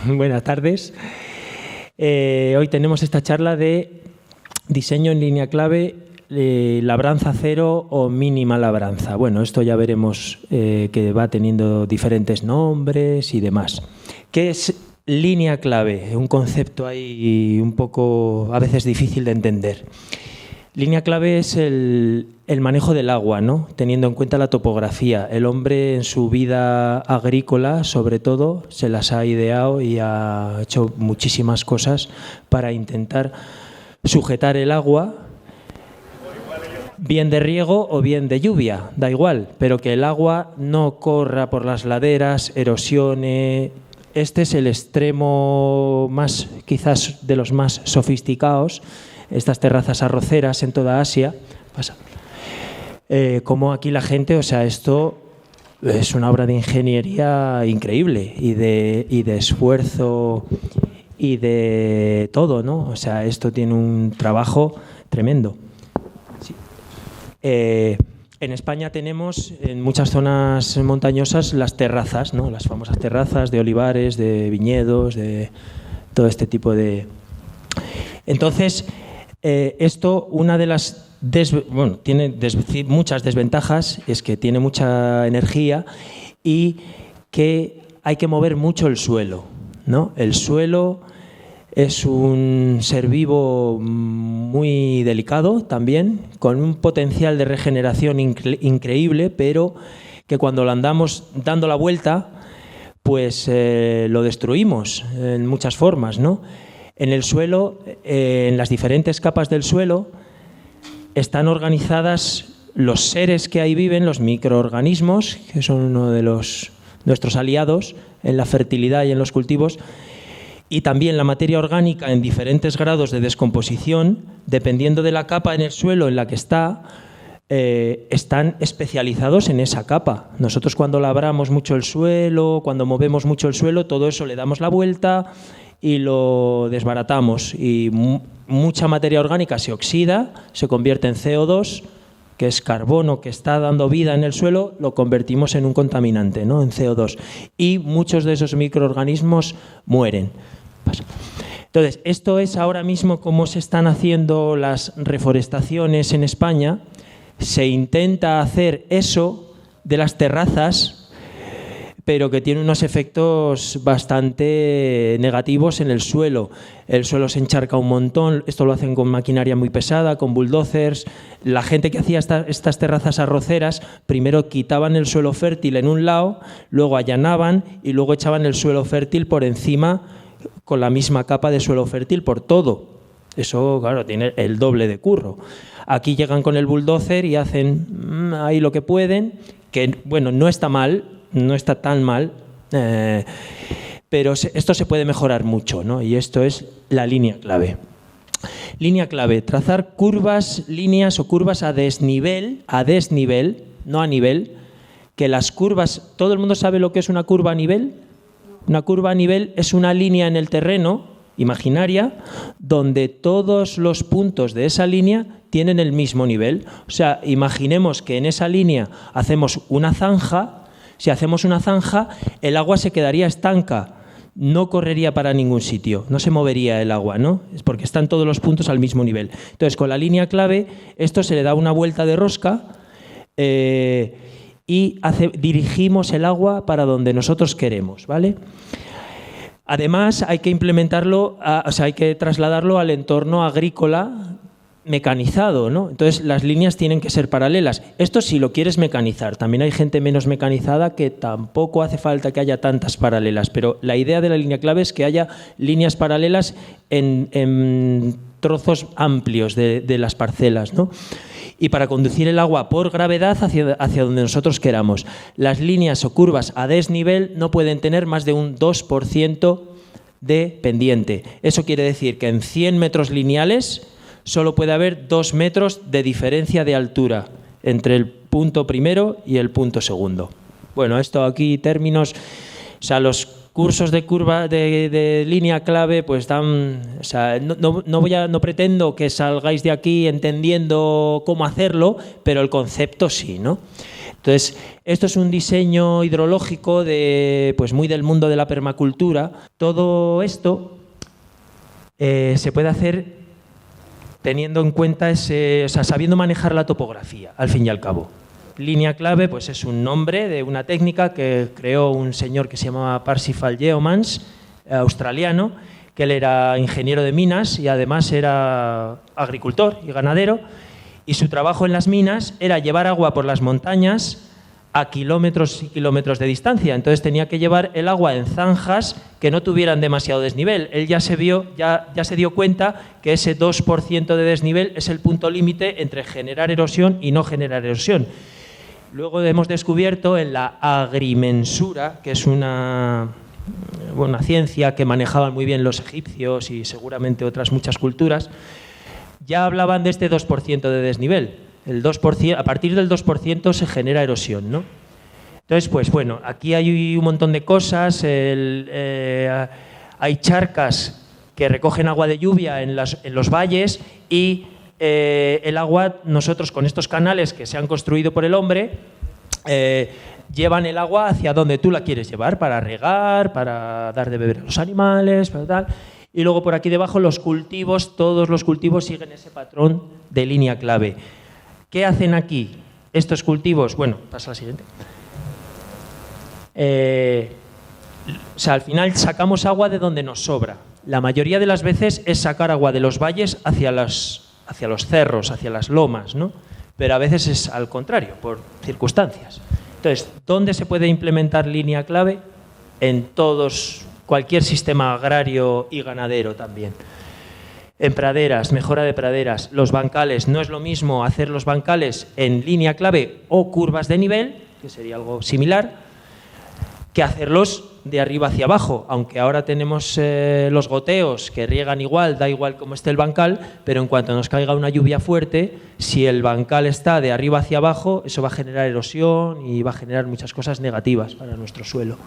Buenas tardes. Hoy tenemos esta charla de diseño en línea clave, labranza cero o mínima labranza. Bueno, esto ya veremos que va teniendo diferentes nombres y demás. ¿Qué es línea clave? Un concepto ahí un poco a veces difícil de entender. Línea clave es el manejo del agua, ¿no? Teniendo en cuenta la topografía. El hombre en su vida agrícola, sobre todo, se las ha ideado y ha hecho muchísimas cosas para intentar sujetar el agua, bien de riego o bien de lluvia, da igual, pero que el agua no corra por las laderas, erosione. Este es el extremo más, quizás, de los más sofisticados. Estas terrazas arroceras en toda Asia. Como aquí la gente, o sea, esto es una obra de ingeniería increíble y de esfuerzo y de todo, ¿no? O sea, esto tiene un trabajo tremendo. Sí. En España tenemos en muchas zonas montañosas las terrazas, ¿no? Las famosas terrazas de olivares, de viñedos, de todo este tipo de... Entonces, esto, una de las tiene muchas desventajas, es que tiene mucha energía y que hay que mover mucho el suelo, ¿no? El suelo es un ser vivo muy delicado también, con un potencial de regeneración increíble, pero que cuando lo andamos dando la vuelta, pues lo destruimos en muchas formas, ¿no? En el suelo, en las diferentes capas del suelo, están organizadas los seres que ahí viven, los microorganismos, que son uno de nuestros aliados en la fertilidad y en los cultivos, y también la materia orgánica en diferentes grados de descomposición, dependiendo de la capa en el suelo en la que está, están especializados en esa capa. Nosotros cuando labramos mucho el suelo, cuando movemos mucho el suelo, todo eso le damos la vuelta y lo desbaratamos y mucha materia orgánica se oxida, se convierte en CO2, que es carbono que está dando vida en el suelo, lo convertimos en un contaminante, ¿no? En CO2. Y muchos de esos microorganismos mueren. Entonces, esto es ahora mismo cómo se están haciendo las reforestaciones en España. Se intenta hacer eso de las terrazas, pero que tiene unos efectos bastante negativos en el suelo. El suelo se encharca un montón, esto lo hacen con maquinaria muy pesada, con bulldozers. La gente que hacía estas terrazas arroceras, primero quitaban el suelo fértil en un lado, luego allanaban y luego echaban el suelo fértil por encima con la misma capa de suelo fértil por todo. Eso, claro, tiene el doble de curro. Aquí llegan con el bulldozer y hacen ahí lo que pueden, que, bueno, no está mal, no está tan mal, pero esto se puede mejorar mucho, ¿no? Y esto es la línea clave. Línea clave, trazar curvas, líneas o curvas a desnivel, no a nivel, que las curvas, ¿todo el mundo sabe lo que es una curva a nivel? Una curva a nivel es una línea en el terreno, imaginaria, donde todos los puntos de esa línea tienen el mismo nivel. O sea, imaginemos que en esa línea hacemos una zanja. Si hacemos una zanja, el agua se quedaría estanca, no correría para ningún sitio, no se movería el agua, ¿no? Es porque están todos los puntos al mismo nivel. Entonces, con la línea clave, esto se le da una vuelta de rosca y dirigimos el agua para donde nosotros queremos, ¿vale? Además, hay que implementarlo, hay que trasladarlo al entorno agrícola mecanizado, ¿no? Entonces las líneas tienen que ser paralelas. Esto si lo quieres mecanizar. También hay gente menos mecanizada que tampoco hace falta que haya tantas paralelas, pero la idea de la línea clave es que haya líneas paralelas en trozos amplios de las parcelas, ¿no? Y para conducir el agua por gravedad hacia donde nosotros queramos. Las líneas o curvas a desnivel no pueden tener más de un 2% de pendiente. Eso quiere decir que en 100 metros lineales solo puede haber 2 metros de diferencia de altura entre el punto primero y el punto segundo. Bueno, esto aquí, términos, o sea, los cursos de curva de línea clave pues dan, o sea, no pretendo que salgáis de aquí entendiendo cómo hacerlo, pero el concepto sí, ¿no? Entonces, esto es un diseño hidrológico pues muy del mundo de la permacultura. Todo esto se puede hacer teniendo en cuenta sabiendo manejar la topografía, al fin y al cabo. Línea clave pues es un nombre de una técnica que creó un señor que se llamaba Parsifal Yeomans, australiano, que él era ingeniero de minas y además era agricultor y ganadero, y su trabajo en las minas era llevar agua por las montañas a kilómetros y kilómetros de distancia. Entonces tenía que llevar el agua en zanjas que no tuvieran demasiado desnivel. Él ya se dio cuenta que ese 2% de desnivel es el punto límite entre generar erosión y no generar erosión. Luego hemos descubierto en la agrimensura, que es una ciencia que manejaban muy bien los egipcios y seguramente otras muchas culturas, ya hablaban de este 2% de desnivel. El 2%, a partir del 2% se genera erosión, ¿no? Entonces, pues bueno, aquí hay un montón de cosas. Hay charcas que recogen agua de lluvia en los valles y el agua, nosotros con estos canales que se han construido por el hombre, llevan el agua hacia donde tú la quieres llevar, para regar, para dar de beber a los animales, para tal. Y luego por aquí debajo los cultivos, todos los cultivos siguen ese patrón de línea clave. ¿Qué hacen aquí estos cultivos? Bueno, pasa a la siguiente. O sea, al final sacamos agua de donde nos sobra. La mayoría de las veces es sacar agua de los valles hacia los cerros, hacia las lomas, ¿no? Pero a veces es al contrario, por circunstancias. Entonces, ¿dónde se puede implementar línea clave? En cualquier sistema agrario y ganadero también. En praderas, mejora de praderas, los bancales. No es lo mismo hacer los bancales en línea clave o curvas de nivel, que sería algo similar, que hacerlos de arriba hacia abajo, aunque ahora tenemos los goteos que riegan igual, da igual cómo esté el bancal, pero en cuanto nos caiga una lluvia fuerte, si el bancal está de arriba hacia abajo, eso va a generar erosión y va a generar muchas cosas negativas para nuestro suelo.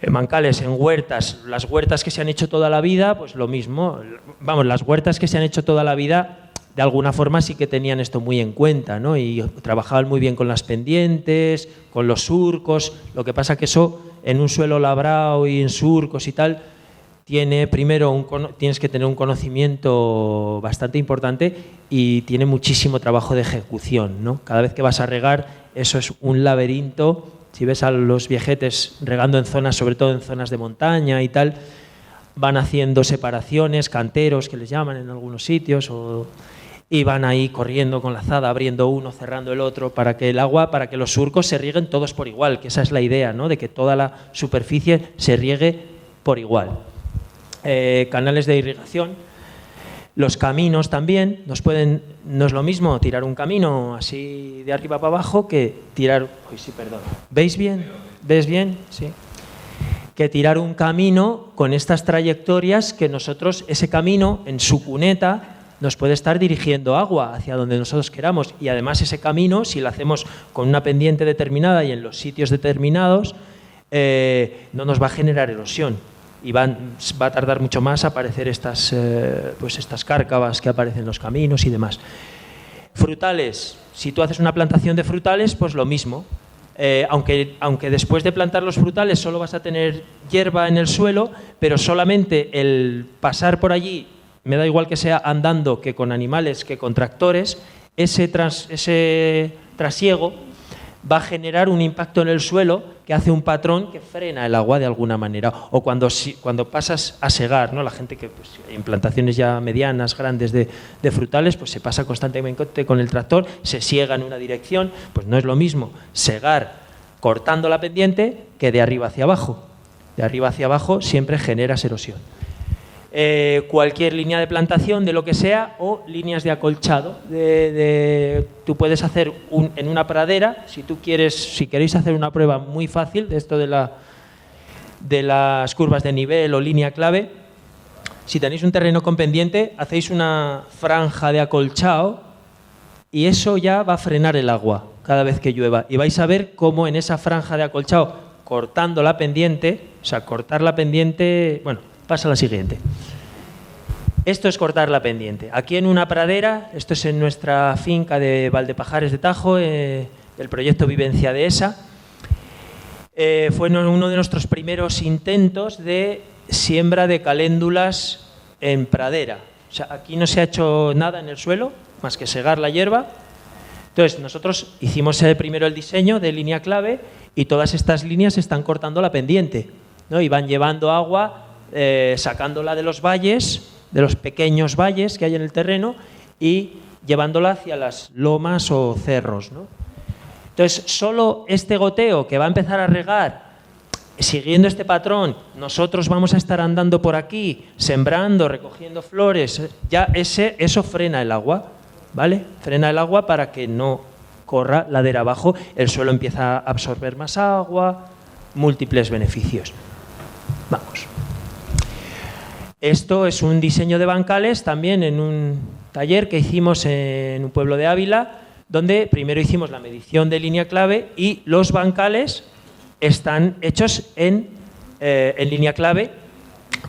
En bancales, en huertas, las huertas que se han hecho toda la vida, pues lo mismo. Vamos, las huertas que se han hecho toda la vida, de alguna forma sí que tenían esto muy en cuenta, ¿no? Y trabajaban muy bien con las pendientes, con los surcos. Lo que pasa que eso, en un suelo labrado y en surcos y tal, tienes que tener un conocimiento bastante importante y tiene muchísimo trabajo de ejecución, ¿no? Cada vez que vas a regar, eso es un laberinto. Si ves a los viejetes regando en zonas, sobre todo en zonas de montaña y tal, van haciendo separaciones, canteros que les llaman en algunos sitios, y van ahí corriendo con la azada, abriendo uno, cerrando el otro, para que los surcos se rieguen todos por igual, que esa es la idea, ¿no? De que toda la superficie se riegue por igual. Canales de irrigación. Los caminos también, no es lo mismo tirar un camino así de arriba para abajo que tirar... Uy, sí, perdón. ¿Veis bien? ¿Ves bien? Sí. Que tirar un camino con estas trayectorias que nosotros, ese camino en su cuneta, nos puede estar dirigiendo agua hacia donde nosotros queramos. Y además ese camino, si lo hacemos con una pendiente determinada y en los sitios determinados, no nos va a generar erosión. Y va a tardar mucho más aparecer estas cárcavas que aparecen en los caminos y demás. Frutales, si tú haces una plantación de frutales, pues lo mismo. Aunque después de plantar los frutales solo vas a tener hierba en el suelo, pero solamente el pasar por allí, me da igual que sea andando que con animales, que con tractores, ese trasiego va a generar un impacto en el suelo que hace un patrón que frena el agua de alguna manera. O cuando pasas a segar, ¿no? La gente que en plantaciones ya medianas, grandes de frutales, pues se pasa constantemente con el tractor, se siega en una dirección, pues no es lo mismo segar cortando la pendiente que de arriba hacia abajo. De arriba hacia abajo siempre generas erosión. Cualquier línea de plantación, de lo que sea, o líneas de acolchado. Tú puedes hacer en una pradera, si queréis hacer una prueba muy fácil de esto de las curvas de nivel o línea clave, si tenéis un terreno con pendiente, hacéis una franja de acolchado y eso ya va a frenar el agua cada vez que llueva. Y vais a ver cómo en esa franja de acolchado, cortando la pendiente, O sea, cortar la pendiente... Bueno, pasa a la siguiente. Esto es cortar la pendiente. Aquí en una pradera, esto es en nuestra finca de Valdepajares de Tajo, el proyecto Vivencia Dehesa. Fue uno de nuestros primeros intentos de siembra de caléndulas en pradera. O sea, aquí no se ha hecho nada en el suelo, más que segar la hierba. Entonces, nosotros hicimos primero el diseño de línea clave y todas estas líneas están cortando la pendiente, ¿no? Y van llevando agua, sacándola de los valles, de los pequeños valles que hay en el terreno, y llevándola hacia las lomas o cerros, ¿no? Entonces, solo este goteo que va a empezar a regar, siguiendo este patrón, nosotros vamos a estar andando por aquí, sembrando, recogiendo flores, ya eso frena el agua, ¿vale? Frena el agua para que no corra ladera abajo, el suelo empieza a absorber más agua, múltiples beneficios. Vamos. Esto es un diseño de bancales también en un taller que hicimos en un pueblo de Ávila, donde primero hicimos la medición de línea clave y los bancales están hechos en línea clave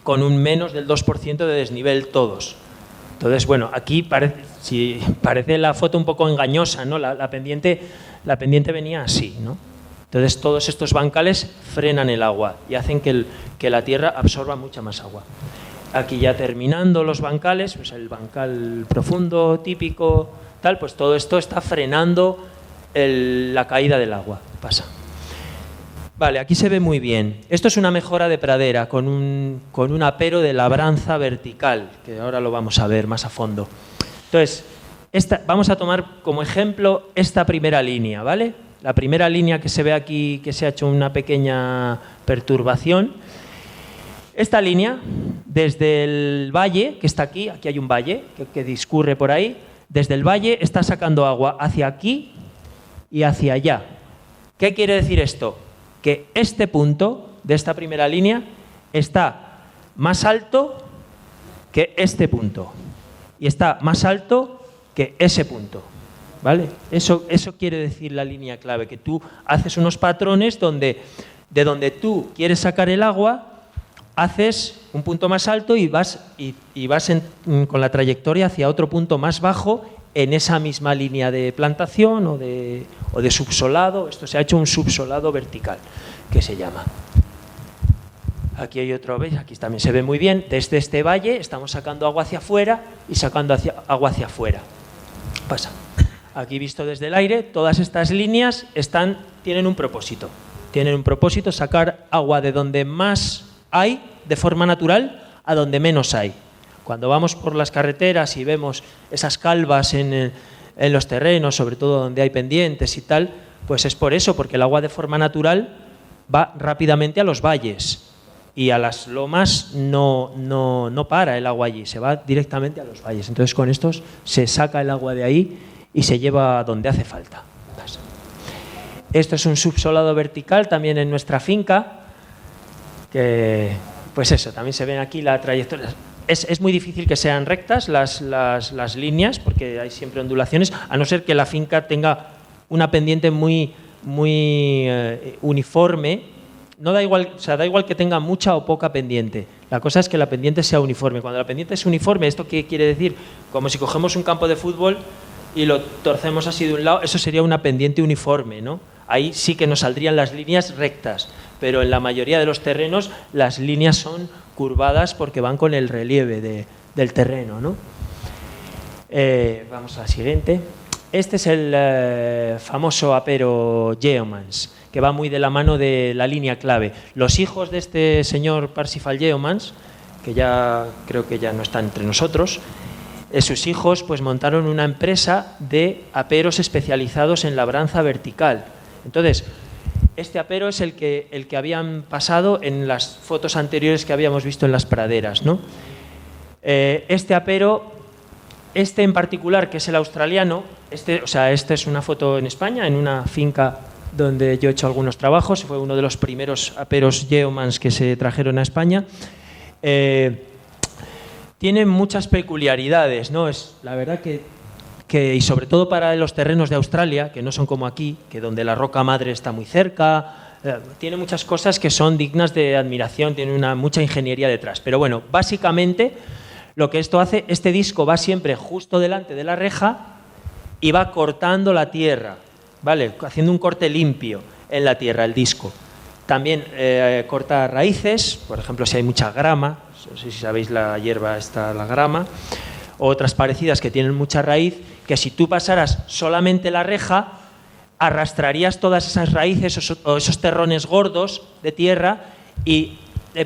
con un menos del 2% de desnivel todos. Entonces, bueno, aquí parece la foto un poco engañosa, ¿no? La pendiente venía así, ¿no? Entonces, todos estos bancales frenan el agua y hacen que la tierra absorba mucha más agua. Aquí ya terminando los bancales, pues el bancal profundo, típico, tal, pues todo esto está frenando la caída del agua. Pasa. Vale, aquí se ve muy bien. Esto es una mejora de pradera con un apero de labranza vertical, que ahora lo vamos a ver más a fondo. Entonces, vamos a tomar como ejemplo esta primera línea, ¿vale? La primera línea que se ve aquí, que se ha hecho una pequeña perturbación. Esta línea, desde el valle, que está aquí hay un valle que discurre por ahí, desde el valle está sacando agua hacia aquí y hacia allá. ¿Qué quiere decir esto? Que este punto de esta primera línea está más alto que este punto y está más alto que ese punto, ¿vale? Eso quiere decir la línea clave, que tú haces unos patrones de donde tú quieres sacar el agua, haces un punto más alto y vas con la trayectoria hacia otro punto más bajo en esa misma línea de plantación o de subsolado. Esto se ha hecho un subsolado vertical, que se llama. Aquí hay otro, ¿veis? Aquí también se ve muy bien. Desde este valle estamos sacando agua hacia afuera y sacando agua hacia afuera. Pasa. Aquí visto desde el aire, todas estas líneas tienen un propósito. Tienen un propósito, sacar agua de donde más hay de forma natural a donde menos hay. Cuando vamos por las carreteras y vemos esas calvas en los terrenos, sobre todo donde hay pendientes y tal, pues es por eso, porque el agua de forma natural va rápidamente a los valles y a las lomas no para el agua allí, se va directamente a los valles. Entonces con estos se saca el agua de ahí y se lleva donde hace falta. Esto es un subsolado vertical también en nuestra finca, que pues eso, también se ven aquí la trayectoria. Es muy difícil que sean rectas las líneas, porque hay siempre ondulaciones, a no ser que la finca tenga una pendiente muy uniforme. No da igual, o sea, da igual que tenga mucha o poca pendiente. La cosa es que la pendiente sea uniforme. Cuando la pendiente es uniforme, ¿esto qué quiere decir? Como si cogemos un campo de fútbol y lo torcemos así de un lado, eso sería una pendiente uniforme, ¿no? Ahí sí que nos saldrían las líneas rectas, pero en la mayoría de los terrenos las líneas son curvadas porque van con el relieve del terreno, ¿no? Vamos a la siguiente. Este es el famoso apero Yeomans, que va muy de la mano de la línea clave. Los hijos de este señor Parsifal Yeomans, que ya creo que ya no está entre nosotros, sus hijos pues montaron una empresa de aperos especializados en labranza vertical. Entonces, este apero es el que habían pasado en las fotos anteriores que habíamos visto en las praderas, ¿no? Este apero, este en particular, que es el australiano, esta es una foto en España, en una finca donde yo he hecho algunos trabajos, fue uno de los primeros aperos Yeomans que se trajeron a España. Tiene muchas peculiaridades, ¿no? Es la verdad que y sobre todo para los terrenos de Australia, que no son como aquí, que donde la roca madre está muy cerca, Tiene muchas cosas que son dignas de admiración, tiene mucha ingeniería detrás. Pero bueno, básicamente lo que esto hace, este disco va siempre justo delante de la reja y va cortando la tierra, ¿vale? Haciendo un corte limpio en la tierra, el disco. También corta raíces, por ejemplo, si hay mucha grama, no sé si sabéis la hierba esta, la grama, o otras parecidas que tienen mucha raíz, que si tú pasaras solamente la reja, arrastrarías todas esas raíces o esos terrones gordos de tierra y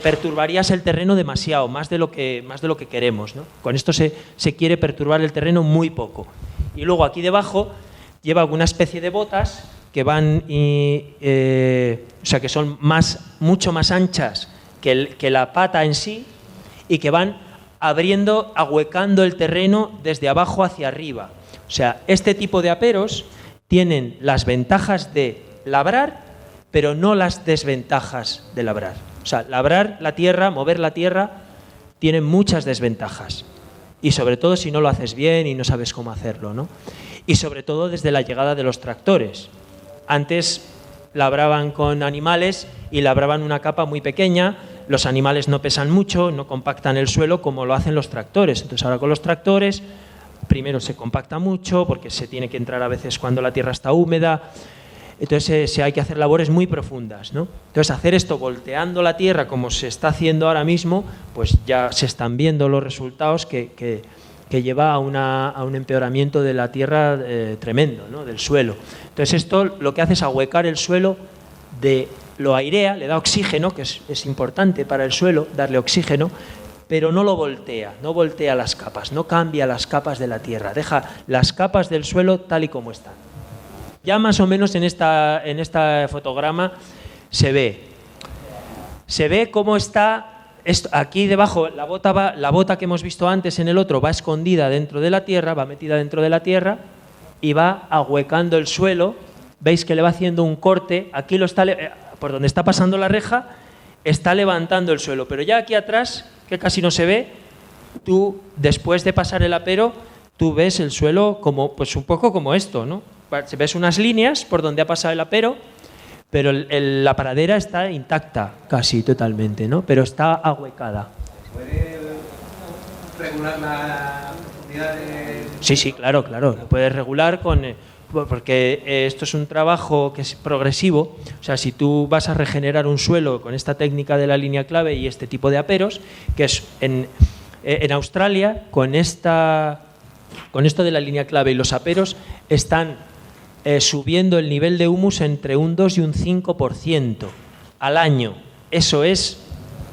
perturbarías el terreno demasiado, más de lo que queremos, ¿no? Con esto se quiere perturbar el terreno muy poco. Y luego aquí debajo lleva alguna especie de botas que van, o sea, que son mucho más anchas que la pata en sí y que van ahuecando el terreno desde abajo hacia arriba. O sea, este tipo de aperos tienen las ventajas de labrar, pero no las desventajas de labrar. O sea, labrar la tierra, mover la tierra, tiene muchas desventajas. Y sobre todo si no lo haces bien y no sabes cómo hacerlo, ¿no? Y sobre todo desde la llegada de los tractores. Antes labraban con animales y labraban una capa muy pequeña, los animales no pesan mucho, no compactan el suelo como lo hacen los tractores. Entonces ahora con los tractores, primero se compacta mucho porque se tiene que entrar a veces cuando la tierra está húmeda, entonces hay que hacer labores muy profundas, ¿no? Entonces hacer esto volteando la tierra como se está haciendo ahora mismo, pues ya se están viendo los resultados que lleva a un empeoramiento de la tierra tremendo, ¿no? Del suelo. Entonces esto lo que hace es ahuecar el suelo, lo airea, le da oxígeno, que es importante para el suelo, darle oxígeno, pero no lo voltea, no voltea las capas, no cambia las capas de la tierra, deja las capas del suelo tal y como están. Ya más o menos en esta fotograma se ve cómo está. Aquí debajo, la bota que hemos visto antes en el otro va escondida dentro de la tierra, va metida dentro de la tierra y va ahuecando el suelo. Veis que le va haciendo un corte, aquí por donde está pasando la reja, está levantando el suelo, pero ya aquí atrás, que casi no se ve, tú después de pasar el apero, tú ves el suelo como, pues un poco como esto, ¿no? Ves unas líneas por donde ha pasado el apero, pero la pradera está intacta casi totalmente, ¿no? Pero está ahuecada. ¿Puede regular la profundidad de...? Sí, claro. Lo puedes regular porque esto es un trabajo que es progresivo. O sea, si tú vas a regenerar un suelo con esta técnica de la línea clave y este tipo de aperos, que es en Australia, con esto de la línea clave y los aperos, están subiendo el nivel de humus entre un 2 y un 5% al año. Eso es,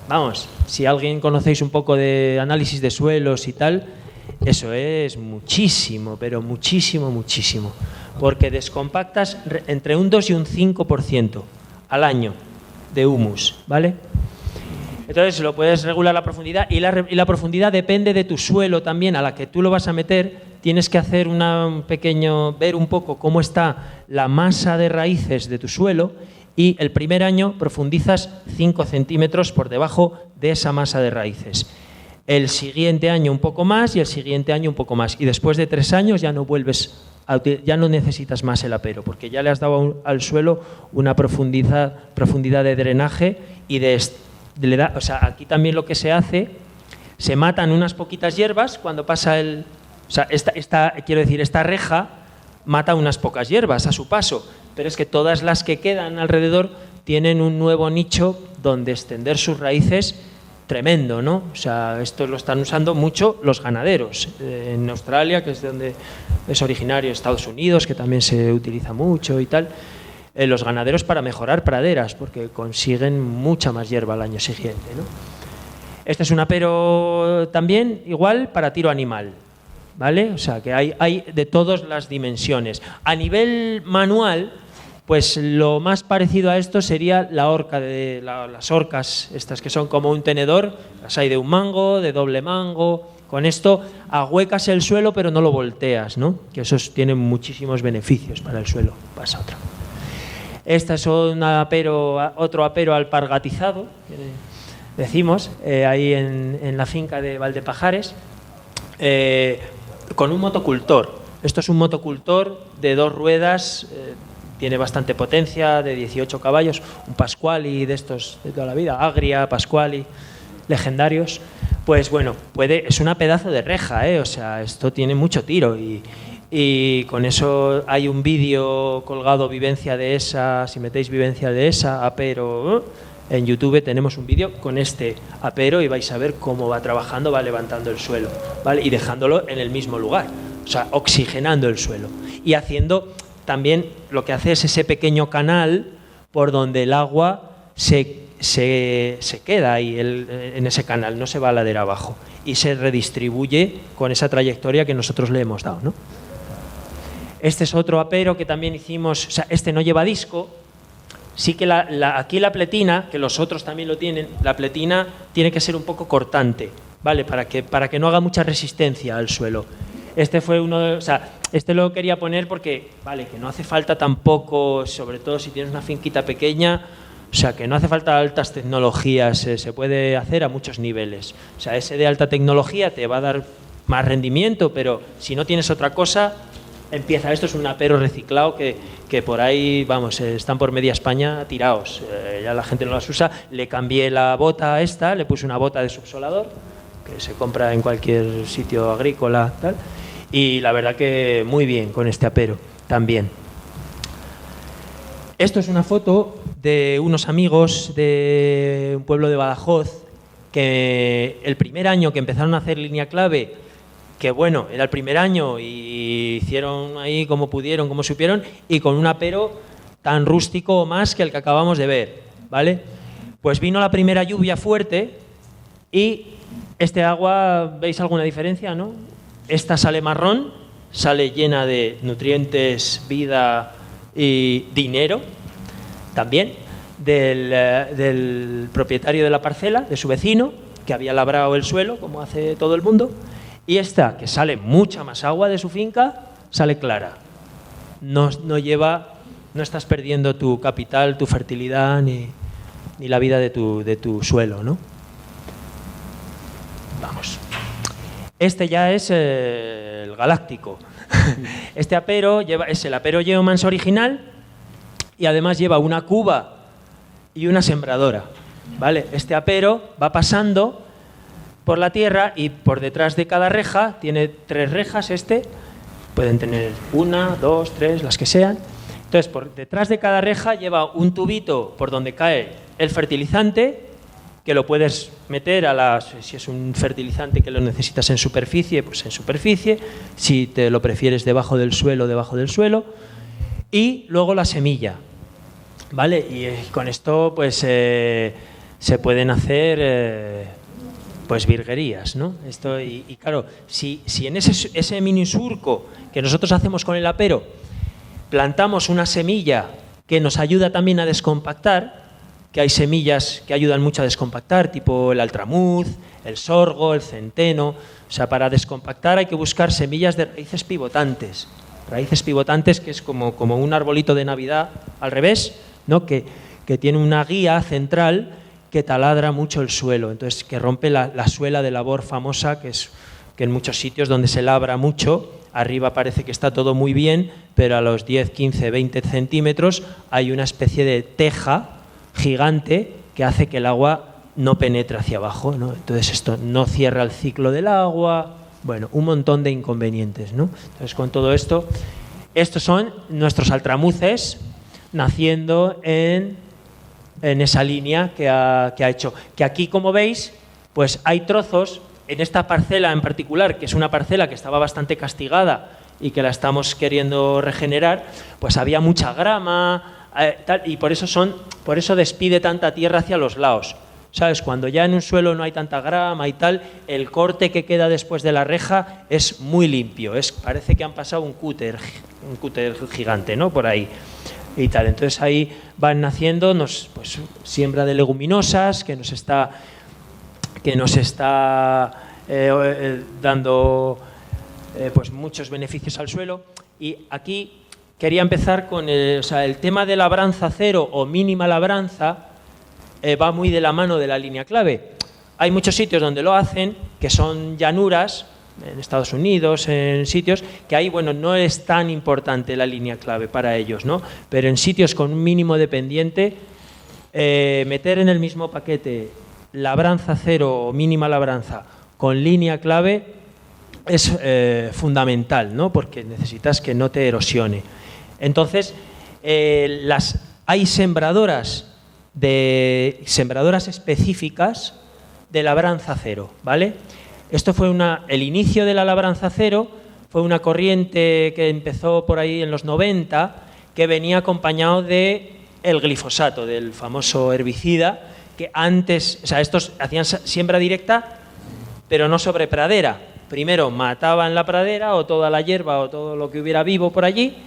vamos, si alguien conocéis un poco de análisis de suelos y tal, eso es muchísimo, pero muchísimo, porque descompactas entre un 2 y un 5% al año de humus, ¿vale? Entonces lo puedes regular la profundidad y la profundidad depende de tu suelo también, a la que tú lo vas a meter. Tienes que hacer ver un poco cómo está la masa de raíces de tu suelo y el primer año profundizas 5 centímetros por debajo de esa masa de raíces. El siguiente año un poco más y el siguiente año un poco más. Y después de 3 años ya no necesitas más el apero porque ya le has dado al suelo una profundidad de drenaje y o sea, aquí también lo que se hace, se matan unas poquitas hierbas cuando pasa o sea, esta reja mata unas pocas hierbas a su paso, pero es que todas las que quedan alrededor tienen un nuevo nicho donde extender sus raíces tremendo, ¿no? O sea, esto lo están usando mucho los ganaderos. En Australia, que es de donde es originario, Estados Unidos, que también se utiliza mucho y tal, los ganaderos para mejorar praderas, porque consiguen mucha más hierba al año siguiente, ¿no? Este es un apero también, igual, para tiro animal, ¿vale? O sea, que hay de todas las dimensiones. A nivel manual, pues lo más parecido a esto sería la horca, las horcas, estas que son como un tenedor, las hay de un mango, de doble mango. Con esto ahuecas el suelo, pero no lo volteas, ¿no? Que eso tiene muchísimos beneficios para el suelo. Pasa otra. Este es otro apero alpargatizado, decimos, ahí en la finca de Valdepajares, con un motocultor. Esto es un motocultor de 2 ruedas tiene bastante potencia, de 18 caballos, un Pasquali de estos de toda la vida, Agria, Pasquali, legendarios. Pues bueno, es una pedazo de reja, o sea, esto tiene mucho tiro y con eso hay un vídeo colgado, Vivencia Dehesa, si metéis Vivencia Dehesa, apero, en YouTube tenemos un vídeo con este apero y vais a ver cómo va trabajando, va levantando el suelo, ¿vale? Y dejándolo en el mismo lugar, o sea, oxigenando el suelo y haciendo también lo que hace es ese pequeño canal por donde el agua se queda ahí en ese canal, no se va a ladera abajo y se redistribuye con esa trayectoria que nosotros le hemos dado, ¿no? Este es otro apero que también hicimos, o sea, este no lleva disco, sí que aquí la pletina, que los otros también lo tienen, la pletina tiene que ser un poco cortante, ¿vale? Para que no haga mucha resistencia al suelo. Este fue este lo quería poner porque, vale, que no hace falta tampoco, sobre todo si tienes una finquita pequeña, o sea, que no hace falta altas tecnologías, se puede hacer a muchos niveles. O sea, ese de alta tecnología te va a dar más rendimiento, pero si no tienes otra cosa, empieza. Esto es un apero reciclado que por ahí, vamos, están por media España tirados. Ya la gente no las usa. Le cambié la bota a esta, le puse una bota de subsolador, que se compra en cualquier sitio agrícola, tal. Y la verdad que muy bien con este apero también. Esto es una foto de unos amigos de un pueblo de Badajoz que el primer año que empezaron a hacer línea clave, que bueno, era el primer año y hicieron ahí como pudieron, como supieron, y con un apero tan rústico o más que el que acabamos de ver, ¿vale? Pues vino la primera lluvia fuerte y este agua, ¿veis alguna diferencia, no? Esta sale marrón, sale llena de nutrientes, vida y dinero, también, del propietario de la parcela, de su vecino, que había labrado el suelo, como hace todo el mundo. Y esta, que sale mucha más agua de su finca, sale clara. No estás perdiendo tu capital, tu fertilidad, ni la vida de tu suelo, ¿no? Vamos. Este ya es el galáctico. Este apero es el apero Geomans original y además lleva una cuba y una sembradora, ¿vale? Este apero va pasando por la tierra y por detrás de cada reja, tiene 3 rejas pueden tener 1, 2, 3, las que sean. Entonces, por detrás de cada reja lleva un tubito por donde cae el fertilizante, que lo puedes meter si es un fertilizante que lo necesitas en superficie, pues en superficie, si te lo prefieres debajo del suelo, y luego la semilla, ¿vale? Y con esto pues se pueden hacer pues virguerías, ¿no? Y claro, si en ese mini surco que nosotros hacemos con el apero plantamos una semilla que nos ayuda también a descompactar, que hay semillas que ayudan mucho a descompactar, tipo el altramuz, el sorgo, el centeno. O sea, para descompactar hay que buscar semillas de raíces pivotantes. Raíces pivotantes, que es como un arbolito de Navidad al revés, ¿no? Que tiene una guía central que taladra mucho el suelo, entonces que rompe la suela de labor famosa, que en muchos sitios donde se labra mucho, arriba parece que está todo muy bien, pero a los 10, 15, 20 centímetros hay una especie de teja gigante que hace que el agua no penetre hacia abajo, ¿no? Entonces esto no cierra el ciclo del agua, bueno, un montón de inconvenientes, ¿no? Entonces con todo esto, estos son nuestros altramuces naciendo en esa línea que ha hecho. Que aquí, como veis, pues hay trozos, en esta parcela en particular, que es una parcela que estaba bastante castigada y que la estamos queriendo regenerar, pues había mucha grama, y por eso despide tanta tierra hacia los lados. ¿Sabes? Cuando ya en un suelo no hay tanta grama y tal, el corte que queda después de la reja es muy limpio. Parece que han pasado un cúter gigante, ¿no? Por ahí. Y tal. Entonces ahí van naciendo pues, siembra de leguminosas que nos está dando pues muchos beneficios al suelo. Y aquí quería empezar con el tema de labranza cero o mínima labranza. Va muy de la mano de la línea clave. Hay muchos sitios donde lo hacen, que son llanuras, en Estados Unidos, en sitios que ahí, bueno, no es tan importante la línea clave para ellos, ¿no? Pero en sitios con un mínimo de pendiente, meter en el mismo paquete labranza cero o mínima labranza con línea clave es fundamental, ¿no? Porque necesitas que no te erosione. Entonces, hay sembradoras específicas de labranza cero, ¿vale? Esto fue el inicio de la labranza cero, fue una corriente que empezó por ahí en los 90, que venía acompañado de el glifosato, del famoso herbicida, que antes, o sea, estos hacían siembra directa, pero no sobre pradera. Primero mataban la pradera o toda la hierba o todo lo que hubiera vivo por allí,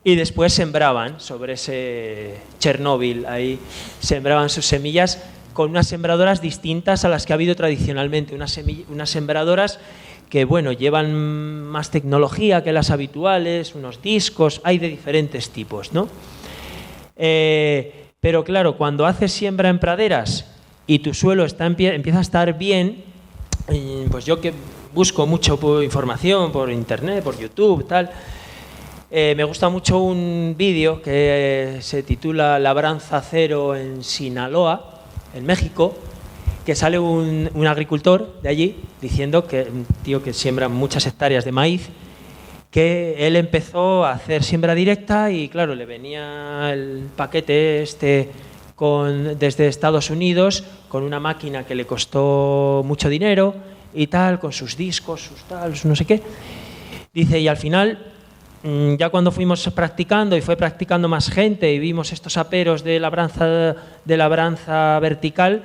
y después sembraban sobre ese Chernóbil, ahí sembraban sus semillas con unas sembradoras distintas a las que ha habido tradicionalmente, unas sembradoras que, bueno, llevan más tecnología que las habituales, unos discos, hay de diferentes tipos, ¿no? Pero claro, cuando haces siembra en praderas y tu suelo empieza a estar bien, pues yo que busco mucho información por internet, por YouTube, tal, me gusta mucho un vídeo que se titula Labranza cero en Sinaloa, en México, que sale un agricultor de allí diciendo que un tío que siembra muchas hectáreas de maíz, que él empezó a hacer siembra directa y claro, le venía el paquete desde Estados Unidos con una máquina que le costó mucho dinero y tal, con sus discos, sus tal, no sé qué. Dice, y al final, ya cuando fuimos practicando y fue practicando más gente y vimos estos aperos de labranza vertical,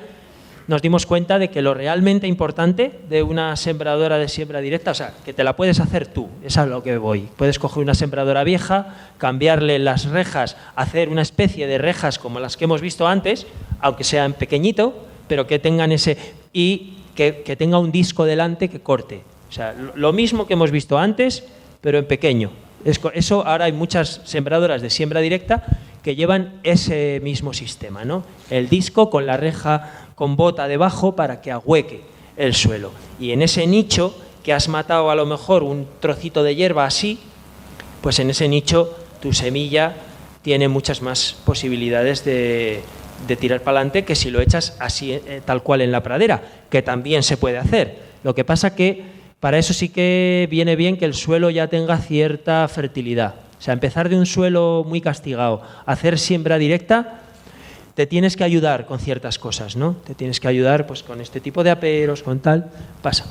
nos dimos cuenta de que lo realmente importante de una sembradora de siembra directa, o sea, que te la puedes hacer tú, es a lo que voy. Puedes coger una sembradora vieja, cambiarle las rejas, hacer una especie de rejas como las que hemos visto antes, aunque sean pequeñito, pero que tengan y que tenga un disco delante que corte. O sea, lo mismo que hemos visto antes, pero en pequeño. Eso ahora hay muchas sembradoras de siembra directa que llevan ese mismo sistema, ¿no? El disco con la reja con bota debajo para que ahueque el suelo. Y en ese nicho que has matado a lo mejor un trocito de hierba así, pues en ese nicho tu semilla tiene muchas más posibilidades de tirar para adelante que si lo echas así tal cual en la pradera, que también se puede hacer. Lo que pasa que para eso sí que viene bien que el suelo ya tenga cierta fertilidad. O sea, empezar de un suelo muy castigado a hacer siembra directa, te tienes que ayudar con ciertas cosas, ¿no? Te tienes que ayudar pues con este tipo de aperos, con tal, pasa.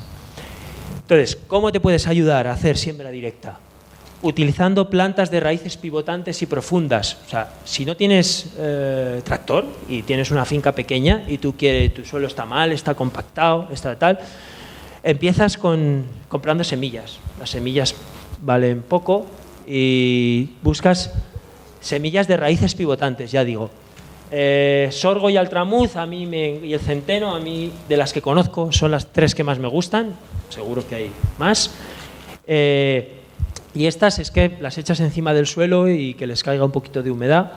Entonces, ¿cómo te puedes ayudar a hacer siembra directa? Utilizando plantas de raíces pivotantes y profundas. O sea, si no tienes tractor y tienes una finca pequeña y tu suelo está mal, está compactado, está tal, empiezas comprando semillas. Las semillas valen poco y buscas semillas de raíces pivotantes, ya digo. Sorgo y altramuz y el centeno, a mí de las que conozco son las tres que más me gustan, seguro que hay más. Y estas es que las echas encima del suelo y que les caiga un poquito de humedad,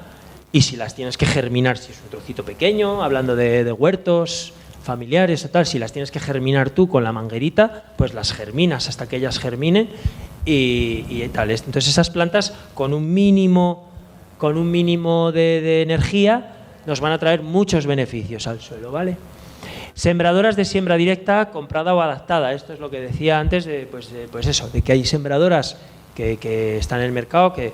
y si las tienes que germinar, si es un trocito pequeño, hablando de huertos familiares o tal, si las tienes que germinar tú con la manguerita, pues las germinas hasta que ellas germinen y tal. Entonces esas plantas con un mínimo de energía nos van a traer muchos beneficios al suelo, ¿vale? Sembradoras de siembra directa comprada o adaptada. Esto es lo que decía antes, de que hay sembradoras que están en el mercado que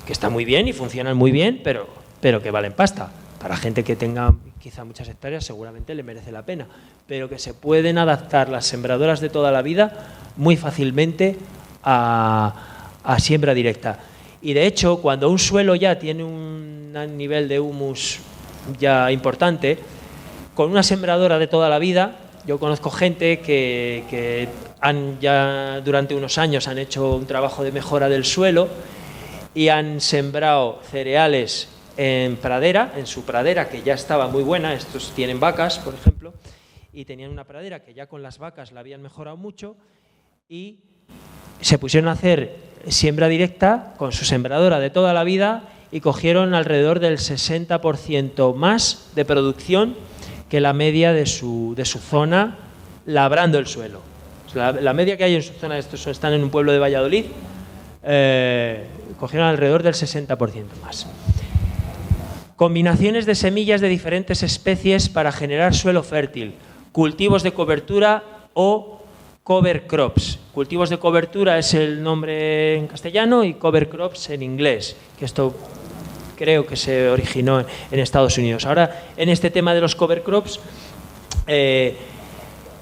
están muy bien y funcionan muy bien, pero que valen pasta. Para gente que tenga quizá muchas hectáreas seguramente le merece la pena, pero que se pueden adaptar las sembradoras de toda la vida muy fácilmente a siembra directa. Y de hecho, cuando un suelo ya tiene un nivel de humus ya importante, con una sembradora de toda la vida, yo conozco gente que ya durante unos años han hecho un trabajo de mejora del suelo y han sembrado cereales en pradera, en su pradera que ya estaba muy buena. Estos tienen vacas, por ejemplo, y tenían una pradera que ya con las vacas la habían mejorado mucho y se pusieron a hacer siembra directa con su sembradora de toda la vida y cogieron alrededor del 60% más de producción que la media de su zona labrando el suelo. La media que hay en su zona, estos están en un pueblo de Valladolid, cogieron alrededor del 60% más. Combinaciones de semillas de diferentes especies para generar suelo fértil, cultivos de cobertura o cover crops. Cultivos de cobertura es el nombre en castellano y cover crops en inglés, que esto creo que se originó en Estados Unidos. Ahora, en este tema de los cover crops,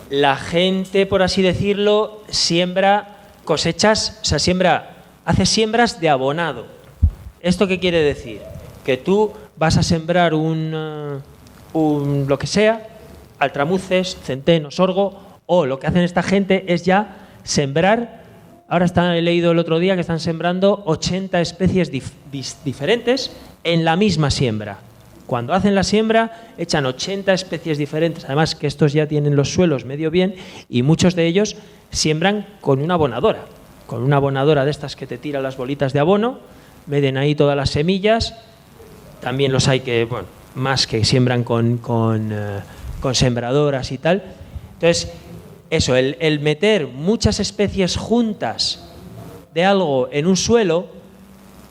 la gente, por así decirlo, siembra cosechas, o sea, hace siembras de abonado. ¿Esto qué quiere decir? Que tú vas a sembrar lo que sea, altramuces, centeno, sorgo, o lo que hacen esta gente es ya sembrar. Ahora he leído el otro día que están sembrando 80 especies diferentes en la misma siembra. Cuando hacen la siembra, echan 80 especies diferentes. Además que estos ya tienen los suelos medio bien y muchos de ellos siembran con una abonadora. Con una abonadora de estas que te tira las bolitas de abono, meten ahí todas las semillas. También los hay que, bueno, más que siembran con sembradoras y tal. Entonces, eso, el meter muchas especies juntas de algo en un suelo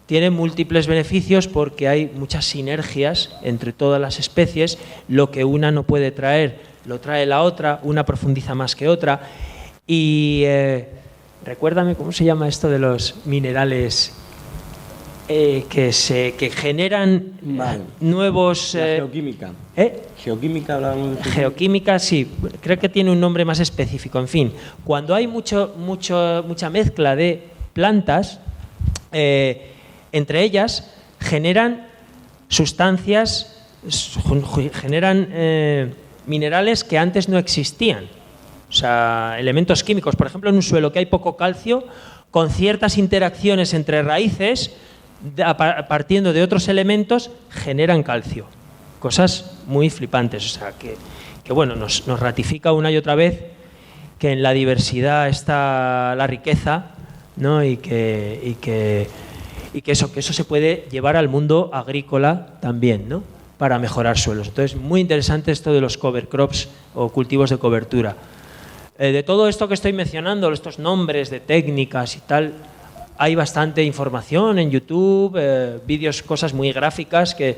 tiene múltiples beneficios porque hay muchas sinergias entre todas las especies. Lo que una no puede traer, lo trae la otra, una profundiza más que otra. Y recuérdame cómo se llama esto de los minerales que generan nuevos... La geoquímica. Geoquímica hablábamos de... Geoquímica, sí, creo que tiene un nombre más específico. En fin, cuando hay mucha mezcla de plantas, entre ellas generan sustancias, generan minerales que antes no existían. O sea, elementos químicos. Por ejemplo, en un suelo que hay poco calcio, con ciertas interacciones entre raíces, partiendo de otros elementos, generan calcio. Cosas muy flipantes. O sea, que bueno, nos ratifica una y otra vez que en la diversidad está la riqueza, ¿no? Y que eso se puede llevar al mundo agrícola también, ¿no? Para mejorar suelos. Entonces, muy interesante esto de los cover crops o cultivos de cobertura. De todo esto que estoy mencionando, estos nombres de técnicas y tal, hay bastante información en YouTube, vídeos, cosas muy gráficas que,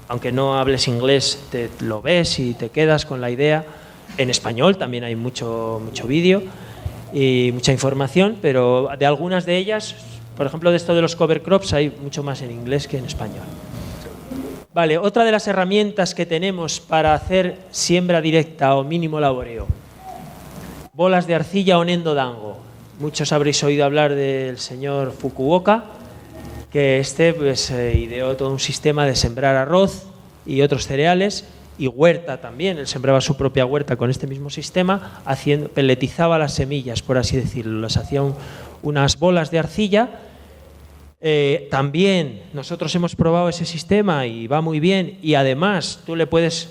aunque no hables inglés, te lo ves y te quedas con la idea. En español también hay mucho vídeo y mucha información, pero de algunas de ellas, por ejemplo, de esto de los cover crops, hay mucho más en inglés que en español. Vale, otra de las herramientas que tenemos para hacer siembra directa o mínimo laboreo. Bolas de arcilla o nendo dango. Muchos habréis oído hablar del señor Fukuoka, que pues, ideó todo un sistema de sembrar arroz y otros cereales, y huerta también. Él sembraba su propia huerta con este mismo sistema, peletizaba las semillas, por así decirlo, las hacía unas bolas de arcilla. También nosotros hemos probado ese sistema y va muy bien, y además tú le puedes,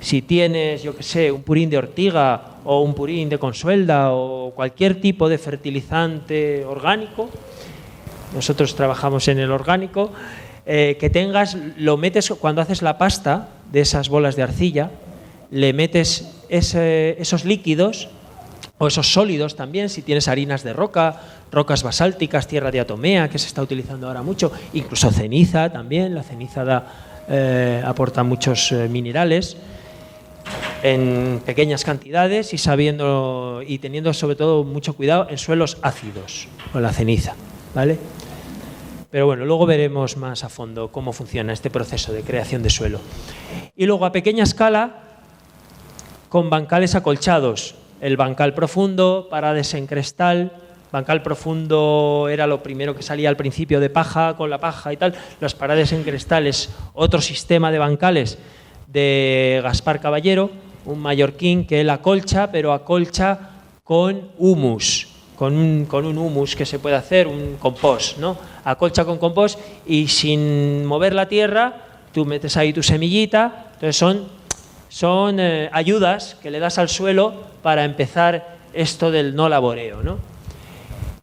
si tienes, yo qué sé, un purín de ortiga o un purín de consuelda o cualquier tipo de fertilizante orgánico, nosotros trabajamos en el orgánico, que tengas, lo metes cuando haces la pasta de esas bolas de arcilla, le metes esos líquidos o esos sólidos también, si tienes harinas de roca, rocas basálticas, tierra diatomea, que se está utilizando ahora mucho, incluso ceniza también. La ceniza aporta muchos minerales en pequeñas cantidades y teniendo sobre todo mucho cuidado en suelos ácidos con la ceniza, ¿vale? Pero bueno, luego veremos más a fondo cómo funciona este proceso de creación de suelo. Y luego a pequeña escala con bancales acolchados. El bancal profundo para desencrestal. Bancal profundo era lo primero que salía al principio de paja, con la paja y tal. Los parades en cristal es otro sistema de bancales de Gaspar Caballero, un mallorquín que él acolcha, pero acolcha con humus, con un humus que se puede hacer, un compost, ¿no? Acolcha con compost y sin mover la tierra, tú metes ahí tu semillita. Entonces son ayudas que le das al suelo para empezar esto del no laboreo, ¿no?